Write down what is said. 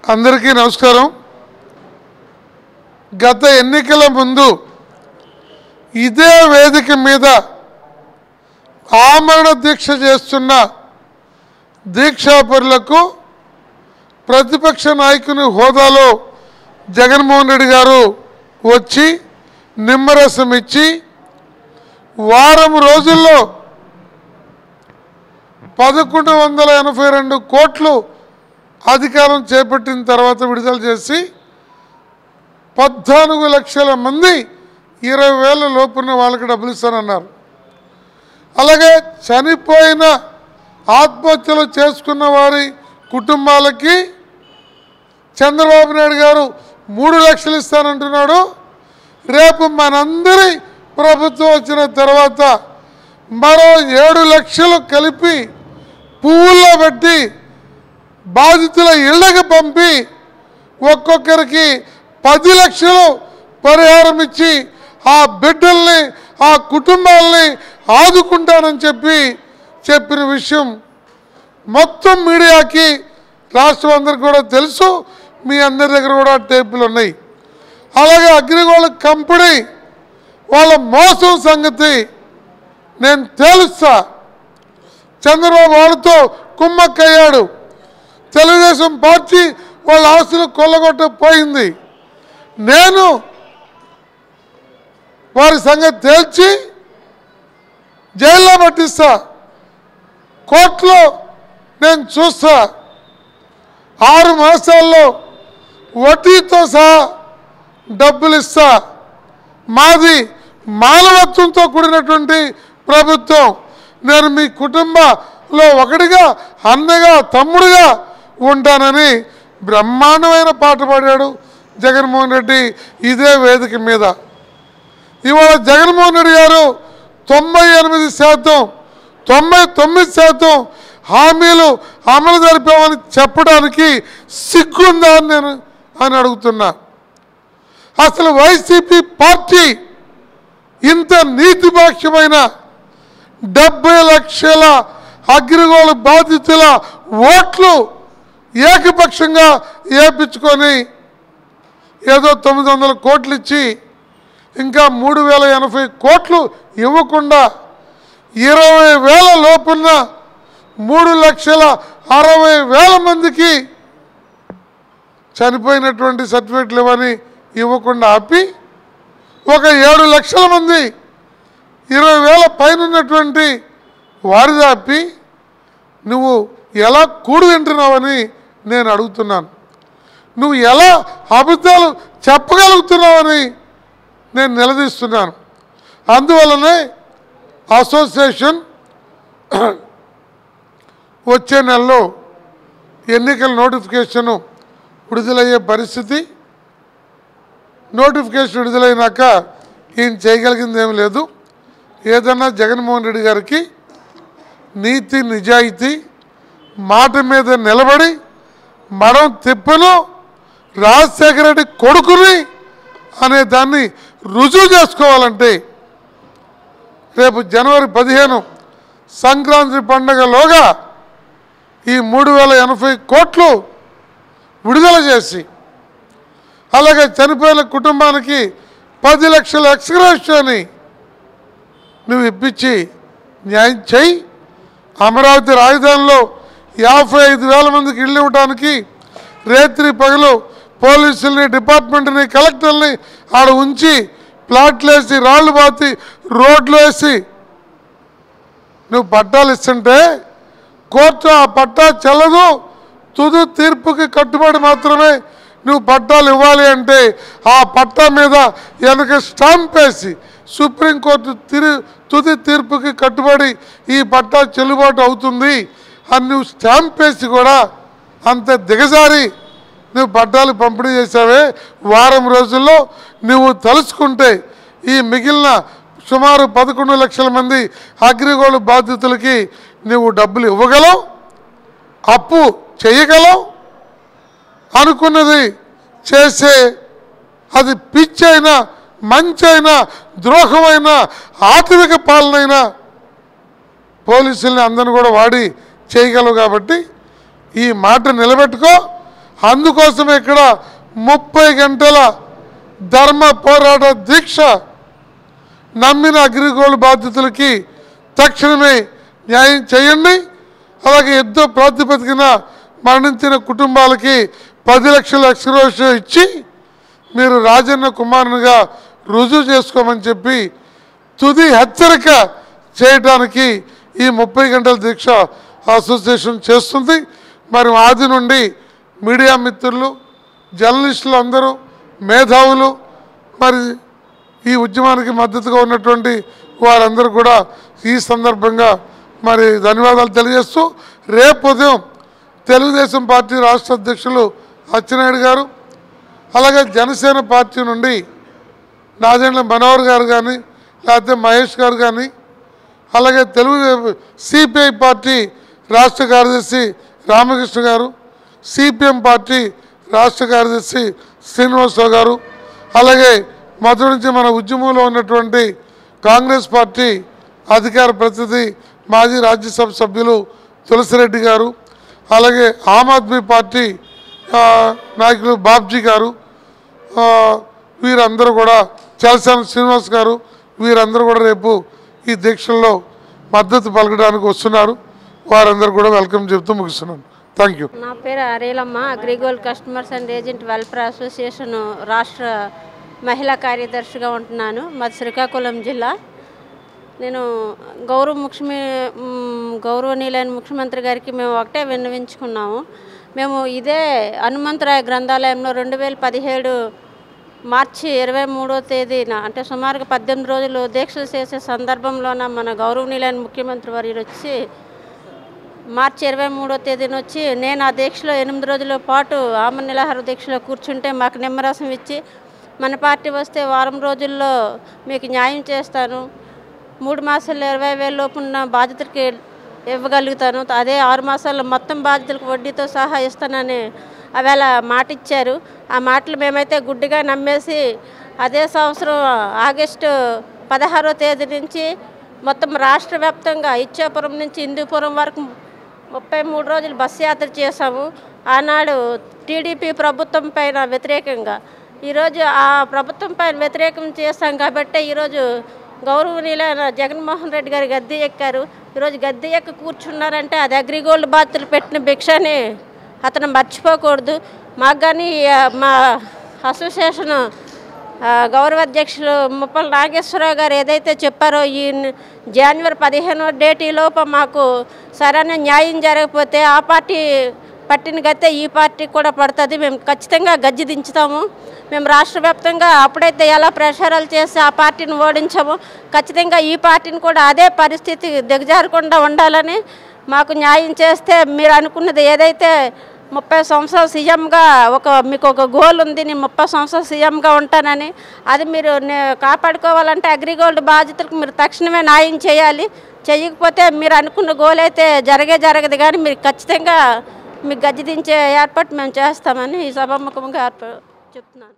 అందరికీ నమస్కారం. గత ఎన్నికల ముందు ఇదే వేదిక మీద ఆమరణ దీక్ష చేస్తున్న దీక్షాపరులకు ప్రతిపక్ష నాయకుని హోదాలో జగన్మోహన్ రెడ్డి గారు వచ్చి నిమ్మరసం ఇచ్చి వారం రోజుల్లో 1182 కోట్లు అధికారం చేపట్టిన తర్వాత విడుదల చేసి 14 లక్షల మంది 20,000 లోపున్న వాళ్ళకి డబ్బులు ఇస్తానన్నారు. అలాగే చనిపోయిన ఆత్మహత్యలు చేసుకున్న వారి కుటుంబాలకి చంద్రబాబు నాయుడు గారు 3 లక్షలు ఇస్తానంటున్నాడు. రేపు మనందరి ప్రభుత్వం వచ్చిన తర్వాత మరో 7 లక్షలు కలిపి పువ్వుల్లో పెట్టి బాధితుల ఇళ్లకు పంపి ఒక్కొక్కరికి 10 లక్షలు పరిహారం ఇచ్చి ఆ బిడ్డల్ని ఆ కుటుంబాలని ఆదుకుంటానని చెప్పిన విషయం మొత్తం మీడియాకి రాష్ట్రం అందరికి కూడా తెలుసు. మీ అందరి దగ్గర కూడా టేపులు ఉన్నాయి. అలాగే అగ్రిగోల్డ్ కంపెనీ వాళ్ళ మోసం సంగతి నేను తెలుస్తా. చంద్రబాబు వాళ్ళతో కుమ్మక్కయ్యాడు. తెలుగుదేశం పార్టీ వాళ్ళ ఆస్తులు కొల్లగొట్టపోయింది. నేను వారి సంగతి తేల్చి జైల్లో పట్టిస్తా, కోర్టులో నేను చూస్తా. 6 మాసాల్లో వడ్డీతో సహా డబ్బులు ఇస్తా. మాది మానవత్వంతో కూడినటువంటి ప్రభుత్వం. నేను మీ కుటుంబంలో ఒకటిగా అన్నగా తమ్ముడిగా ఉంటానని బ్రహ్మాండమైన పాట పాడాడు జగన్మోహన్ రెడ్డి ఇదే వేదిక మీద. ఇవాళ జగన్మోహన్ రెడ్డి గారు 98%, 99% హామీలు అమలు జరిపామని చెప్పడానికి సిగ్గుందా అని నేను అడుగుతున్నా. అసలు వైసీపీ పార్టీ ఇంత నీతిభాష్యమైన 70 లక్షల అగ్రిగోల్డ్ బాధితుల ఓట్లు ఏకపక్షంగా వేయించుకొని ఏదో 900 కోట్లు ఇచ్చి ఇంకా 3080 కోట్లు ఇవ్వకుండా 20,000 లోపున్న 3,60,000 మందికి చనిపోయినటువంటి సర్టిఫికెట్లు ఇవ్వకుండా ఆపి ఒక 7 లక్షల మంది 20,000 పైన ఉన్నటువంటి వారిది ఆపి నువ్వు ఎలా కూడు తింటున్నావని నేను అడుగుతున్నాను. నువ్వు ఎలా అబద్ధాలు చెప్పగలుగుతున్నావని నేను నిలదీస్తున్నాను. అందువల్లనే అసోసియేషన్ వచ్చే నెలలో ఎన్నికల నోటిఫికేషను విడుదలయ్యే పరిస్థితి. నోటిఫికేషన్ విడుదలైనాక ఈయన చేయగలిగింది ఏమి లేదు. ఏదన్నా జగన్మోహన్ రెడ్డి గారికి నీతి నిజాయితీ మాట మీద నిలబడి మడం తిప్పను రాజశేఖర రెడ్డి కొడుకుని అనే దాన్ని రుజువు చేసుకోవాలంటే రేపు జనవరి 15 సంక్రాంతి పండుగలోగా ఈ 3080 కోట్లు విడుదల చేసి అలాగే చనిపోయిన కుటుంబానికి 10 లక్షల ఎక్స్‌గ్రేషన్ని నువ్వు ఇప్పించి న్యాయం చేయి. అమరావతి రాజధానిలో 55,000 మందికి ఇళ్ళు ఇవ్వడానికి రేత్రి పగలు పోలీసుల్ని డిపార్ట్మెంట్ని కలెక్టర్ని ఆడ ఉంచి ప్లాట్లు వేసి రాళ్ళు బాతి రోడ్లు వేసి నువ్వు పట్టాలు ఇస్తుంటే కోర్టు ఆ పట్టా చెల్లదు, తుది తీర్పుకి కట్టుబడి మాత్రమే నువ్వు పట్టాలు ఇవ్వాలి అంటే ఆ పట్టా మీద వెనక స్టాంప్ వేసి సుప్రీంకోర్టు తుది తీర్పుకి కట్టుబడి ఈ పట్టా చెల్లుబాటు అవుతుంది అని నువ్వు స్టాంప్ వేసి కూడా అంత దిగజారి నువ్వు పట్టాలు పంపిణీ చేసావే. వారం రోజుల్లో నువ్వు తలుచుకుంటే ఈ మిగిలిన సుమారు 11 లక్షల మంది అగ్రిగోల్డ్ బాధితులకి నువ్వు డబ్బులు ఇవ్వగలవు, అప్పు చేయగలవు, అనుకున్నది చేసే అది పిచ్చైనా మంచైనా ద్రోహమైన ఆర్థిక పాలనైనా పోలీసుల్ని అందరిని కూడా వాడి చేయగలవు. కాబట్టి ఈ మాట నిలబెట్టుకో. అందుకోసమే ఇక్కడ 30 గంటల ధర్మ పోరాట దీక్ష. నమ్మిన అగ్రిగోల్డ్ బాధితులకి తక్షణమే న్యాయం చేయండి. అలాగే యుద్ధ ప్రాతిపదికన మరణించిన కుటుంబాలకి 10 లక్షల ఎక్స్గ్రేషియో ఇచ్చి మీరు రాజన్న కుమారునిగా రుజువు చేసుకోమని చెప్పి తుది హెచ్చరిక చేయడానికి ఈ 30 గంటల దీక్ష అసోసియేషన్ చేస్తుంది. మరి ఆది నుండి మీడియా మిత్రులు, జర్నలిస్టులు అందరూ, మేధావులు, మరి ఈ ఉద్యమానికి మద్దతుగా ఉన్నటువంటి వారందరూ కూడా ఈ సందర్భంగా మరి ధన్యవాదాలు తెలియజేస్తూ, రేపు ఉదయం తెలుగుదేశం పార్టీ రాష్ట్ర అధ్యక్షులు అచ్చెన్నాయుడు గారు, అలాగే జనసేన పార్టీ నుండి నాదెండ్ల మనోహర్ గారు కానీ, లేకపోతే మహేష్ గారు కానీ, అలాగే సిపిఐ పార్టీ రాష్ట్ర కార్యదర్శి రామకృష్ణ గారు, సిపిఎం పార్టీ రాష్ట్ర కార్యదర్శి శ్రీనివాసరావు గారు, అలాగే మొదటి నుంచి మన ఉద్యమంలో ఉన్నటువంటి కాంగ్రెస్ పార్టీ అధికార ప్రతినిధి మాజీ రాజ్యసభ సభ్యులు తులసిరెడ్డి గారు, అలాగే ఆమ్ ఆద్మీ పార్టీ నాయకులు బాబ్జీ గారు, వీరందరూ కూడా చలసాని శ్రీనివాస్ గారు, వీరందరూ కూడా రేపు ఈ దీక్షల్లో మద్దతు పలకడానికి వస్తున్నారు. వారందరూ కూడా వెల్కమ్ చెప్తూ ముగిస్తున్నాను. Thank you. నా పేరు Arelamma, Agrigold customers and agent welfare association రాష్ట్ర మహిళా కార్యదర్శిగా ఉంటున్నాను. మాది శ్రీకాకుళం జిల్లా. నేను గౌరవనీయులైన ముఖ్యమంత్రి గారికి మేము ఒకటే విన్నవించుకున్నాము. మేము ఇదే హనుమంతరాయ గ్రంథాలయంలో 2017 మార్చి 23వ తేదీన, అంటే సుమారుగా 18 రోజులు దీక్ష చేసే సందర్భంలోన మన గౌరవనీయులైన ముఖ్యమంత్రి వారు వచ్చి మార్చి 23వ తేదీన వచ్చి నేను ఆ దీక్షలో 8 రోజుల పాటు ఆమరణ నిరాహార దీక్షలో కూర్చుంటే మాకు నిమ్మరసం ఇచ్చి, మన పార్టీ వస్తే వారం రోజుల్లో మీకు న్యాయం చేస్తాను, 3 మాసాల్లో 20,000 లోపు ఉన్న బాధితులకి ఇవ్వగలుగుతాను, అదే 6 మాసాల్లో మొత్తం బాధితులకు వడ్డీతో సహా ఇస్తానని అవేళ మాట ఇచ్చారు. ఆ మాటలు మేమైతే గుడ్డిగా నమ్మేసి అదే సంవత్సరం ఆగస్టు 16వ తేదీ నుంచి మొత్తం రాష్ట్ర వ్యాప్తంగా ఇచ్చాపురం నుంచి హిందూపురం వరకు 33 రోజులు బస్సు యాత్ర చేశాము. ఆనాడు టీడీపీ ప్రభుత్వం పైన వ్యతిరేకంగా, ఈరోజు ఆ ప్రభుత్వం పైన వ్యతిరేకం చేశాం కాబట్టి ఈరోజు గౌరవనీయులైన జగన్మోహన్ రెడ్డి గారు గద్దె ఎక్కారు. ఈరోజు గద్దె ఎక్కి కూర్చున్నారంటే అది అగ్రిగోల్డ్ బాధితులు పెట్టిన భిక్షని అతను మర్చిపోకూడదు. మాకు కానీ మా అసోసియేషన్ గౌరవ అధ్యక్షులు ముప్పల నాగేశ్వరరావు గారు ఏదైతే చెప్పారో ఈ జనవరి 15వ డేట్ లోపు మాకు సరైన న్యాయం జరగకపోతే ఆ పార్టీ పట్టిన గతే ఈ పార్టీ కూడా పడుతుంది. మేము ఖచ్చితంగా గజ్జి దించుతాము. మేము రాష్ట్ర వ్యాప్తంగా అప్పుడైతే ఎలా ప్రచారాలు చేసి ఆ పార్టీని ఓడించామో ఖచ్చితంగా ఈ పార్టీని కూడా అదే పరిస్థితి దిగజారకుండా ఉండాలని, మాకు న్యాయం చేస్తే మీరు అనుకున్నది ఏదైతే 30 సంవత్సరాలు సీఎంగా మీకు ఒక గోల్ ఉంది, నేను 30 సంవత్సరాలు సీఎంగా ఉంటానని, అది మీరు కాపాడుకోవాలంటే అగ్రిగోల్డ్ బాధితులకు మీరు తక్షణమే న్యాయం చేయాలి. చేయకపోతే మీరు అనుకున్న గోల్ అయితే జరగదు, కానీ మీరు ఖచ్చితంగా మీకు గజ్జి దించే ఏర్పాటు మేము చేస్తామని ఈ సభాముఖంగా చెప్తున్నాను.